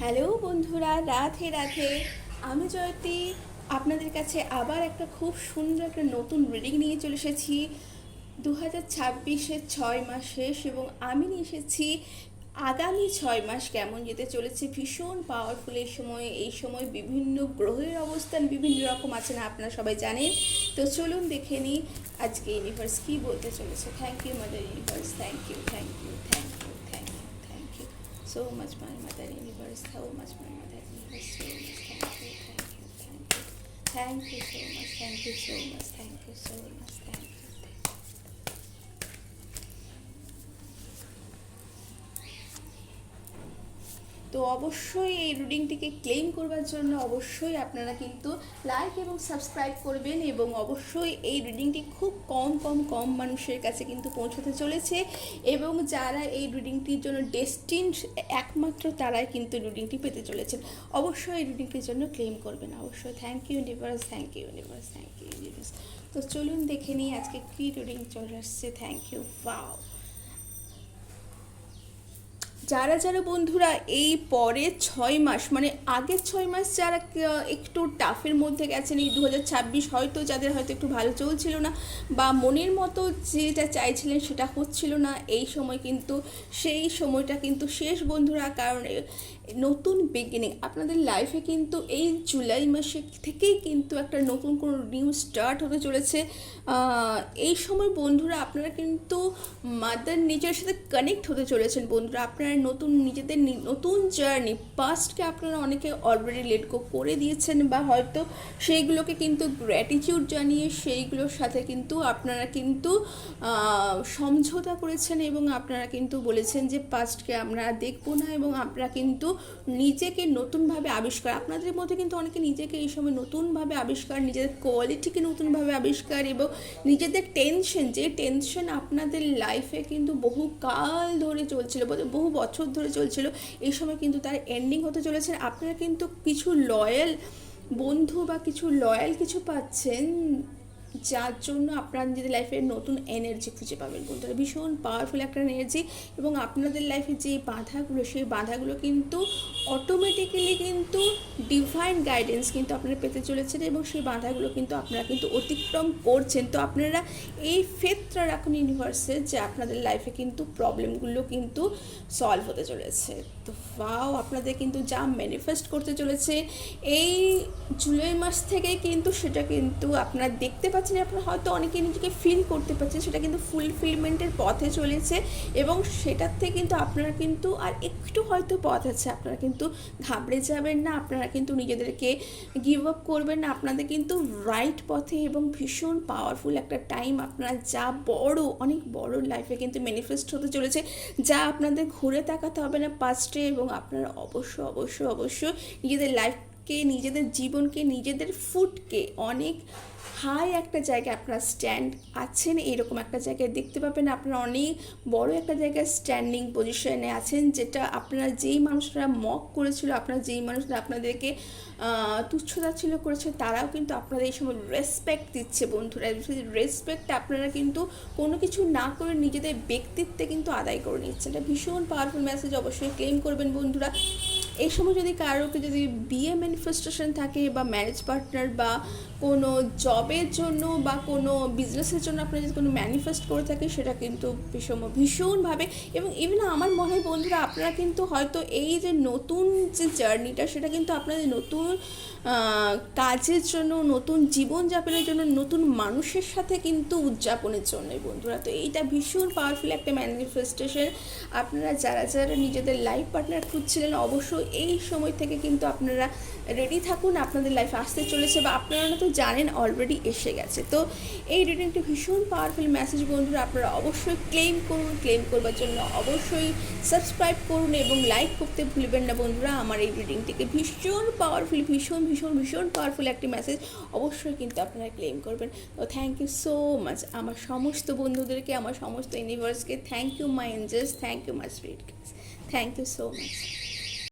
Hello বন্ধুরা, রাধে রাধে। আমি জয়তী আপনাদের কাছে আবার একটা খুব সুন্দর একটা নতুন রিডিং নিয়ে চলে এসেছি। 2026-এর 6 মাস শেষ এবং আমি নিয়ে এসেছি আগামী 6 মাস কেমন যেতে চলেছে। ভীষণ পাওয়ারফুল এই সময় বিভিন্ন গ্রহের অবস্থান বিভিন্ন রকম আছে না, আপনারা সবাই জানেন। তো চলুন দেখে নিই আজকে ইউনিভার্স কী বলতে চলেছে। Thank you mother universe, thank you, thank you, thank you, thank you, thank you so much my mother universe, so much my mother universe, so much thank you, thank you, thank you so much, thank you so much, thank you. তো অবশ্যই এই রিডিংটিকে claim করবার জন্য অবশ্যই আপনারা কিন্তু like এবং subscribe করবেন এবং অবশ্যই এই রিডিংটি খুব কম মানুষের কাছে কিন্তু পৌঁছতে চলেছে এবং যারা এই রিডিংটির জন্য ডেস্টিনড একমাত্র তারাই কিন্তু রিডিংটি পেতে চলেছেন। অবশ্যই এই রিডিংটির জন্য ক্লেম করবেন অবশ্যই। Thank you universe, thank you universe, thank you universe. তো চলুন দেখে নিই আজকে কী রিডিং চলে আসছে। Thank you. ওয়াও, যারা যারা বন্ধুরা এই পরের 6 মাস মানে আগের 6 মাস যারা একটু টাফের মধ্যে গেছেন, এই 2026 হয়তো যাদের হয়তো একটু ভালো চলছিল না বা মনের মতো যেটা চাইছিলেন সেটা হচ্ছিল না, এই সময় কিন্তু সেই সময়টা কিন্তু শেষ বন্ধুরা। কারণ নতুন বিগিনিং আপনাদের লাইফে কিন্তু এই জুলাই মাসে থেকেই কিন্তু একটা নতুন কোনো নিউ স্টার্ট হতে চলেছে। এই সময় বন্ধুরা আপনারা কিন্তু মাদার নেচারের সাথে কানেক্ট হতে চলেছেন বন্ধুরা। আপনারা নতুন নিজেদের নতুন জার্নি, পাস্টকে আপনারা অনেকে অলরেডি লেট গো করে দিয়েছেন বা হয়তো সেইগুলোকে কিন্তু গ্র্যাটিটিউড জানিয়ে সেইগুলোর সাথে কিন্তু আপনারা কিন্তু সমঝোতা করেছেন এবং আপনারা কিন্তু বলেছেন যে পাস্টকে আমরা দেখবো না এবং আপনারা কিন্তু নিজেকে নতুনভাবে আবিষ্কার, আপনাদের মধ্যে কিন্তু অনেকে নিজেকে এই সময় নতুনভাবে আবিষ্কার, নিজেদের কোয়ালিটিকে নতুনভাবে আবিষ্কার এবং নিজেদের যে টেনশন আপনাদের লাইফে কিন্তু বহু কাল ধরে চলছিল, বহু বছর ধরে চলছিল, এই সময় কিন্তু তার এন্ডিং হতে চলেছে। আপনারা কিন্তু কিছু লয়াল বন্ধু বা কিছু পাচ্ছেন যার জন্য আপনারা নিজেদের লাইফে নতুন এনার্জি খুঁজে পাবেন বন্ধুরা। ভীষণ পাওয়ারফুল একটা এনার্জি এবং আপনাদের লাইফে যে বাধাগুলো সেই বাধাগুলো কিন্তু অটোমেটিক্যালি কিন্তু ডিভাইন গাইডেন্স কিন্তু আপনারা পেতে চলেছেন এবং সেই বাধাগুলো কিন্তু আপনারা কিন্তু অতিক্রম করছেন। তো আপনারা এই ফেথটা রাখুন ইউনিভার্সে যে আপনাদের লাইফে কিন্তু প্রবলেমগুলো কিন্তু সলভ হতে চলেছে। তো ওয়াও, আপনাদের কিন্তু যা ম্যানিফেস্ট করতে চলেছে এই জুলাই মাস থেকে কিন্তু সেটা কিন্তু আপনারা দেখতে পাচ্ছেন, আপনারা হয়তো অনেকে নিজেকে ফিল করতে পারছেন, সেটা কিন্তু ফুলফিলমেন্টের পথে চলেছে এবং সেটার থেকে কিন্তু আপনারা কিন্তু আর একটু হয়তো পথ আছে, আপনারা কিন্তু ঘাবড়ে যাবেন না, আপনারা কিন্তু নিজেদেরকে গিভ আপ করবেন না, আপনাদের কিন্তু রাইট পথে এবং ভীষণ পাওয়ারফুল একটা টাইম আপনারা যা অনেক বড় লাইফে কিন্তু ম্যানিফেস্ট হতে চলেছে, যা আপনাদের ঘুরে তাকাতে হবে না পাস্টে এবং আপনারা অবশ্যই নিজেদের লাইফকে, নিজেদের জীবনকে, নিজেদের ফুডকে অনেক হাই একটা জায়গায় আপনারা স্ট্যান্ড আছেন, এরকম একটা জায়গায় দেখতে পাবেন। আপনারা অনেক বড় একটা জায়গায় স্ট্যান্ডিং পজিশনে আছেন, যেটা আপনারা যেই মানুষরা মক করেছিল, আপনারা যেই মানুষরা আপনাদেরকে তুচ্ছতাচ্ছিল্য করেছে, তারাও কিন্তু আপনাদের এই সময় রেসপেক্ট দিচ্ছে বন্ধুরা। রেসপেক্ট আপনারা কিন্তু কোনো কিছু না করে নিজেদের ব্যক্তিত্বে কিন্তু আদায় করে নিচ্ছে। এটা ভীষণ পাওয়ারফুল মেসেজ, অবশ্যই ক্লেম করবেন বন্ধুরা। এই সময় যদি কারোকে যদি বিয়ে ম্যানিফেস্টেশন থাকে বা ম্যারেজ পার্টনার বা কোনো জবের জন্য বা কোনো বিজনেসের জন্য আপনারা যদি কোনো ম্যানিফেস্ট করে থাকে, সেটা কিন্তু ভীষণভাবে এবং ইভেন আমার মনে হয় বন্ধুরা আপনারা কিন্তু হয়তো এই যে নতুন যে জার্নিটা সেটা কিন্তু আপনাদের নতুন কাজের জন্য, নতুন জীবনযাপনের জন্য, নতুন মানুষের সাথে কিন্তু উদযাপনের জন্যই বন্ধুরা। তো এইটা ভীষণ পাওয়ারফুল একটা ম্যানিফেস্টেশন। আপনারা যারা নিজেদের লাইফ পার্টনার খুঁজছিলেন অবশ্যই এই সময় থেকে কিন্তু আপনারা রেডি থাকুন, আপনাদের লাইফে আসতে চলেছে বা আপনারা তো জানেন অলরেডি এসে গেছে। তো এই রিডিংটি ভীষণ পাওয়ারফুল মেসেজ বন্ধুরা, আপনারা অবশ্যই ক্লেম করুন। ক্লেম করবার জন্য অবশ্যই সাবস্ক্রাইব করুন এবং লাইক করতে ভুলবেন না বন্ধুরা। আমার এই রিডিংটিকে ভীষণ পাওয়ারফুল, ভীষণ পাওয়ারফুল একটি মেসেজ, অবশ্যই কিন্তু আপনারা ক্লেম করবেন। তো থ্যাংক ইউ সো মাচ আমার সমস্ত বন্ধুদেরকে, আমার সমস্ত ইউনিভার্সকে। Thank you my angels, thank you my spirit guys, thank you so much.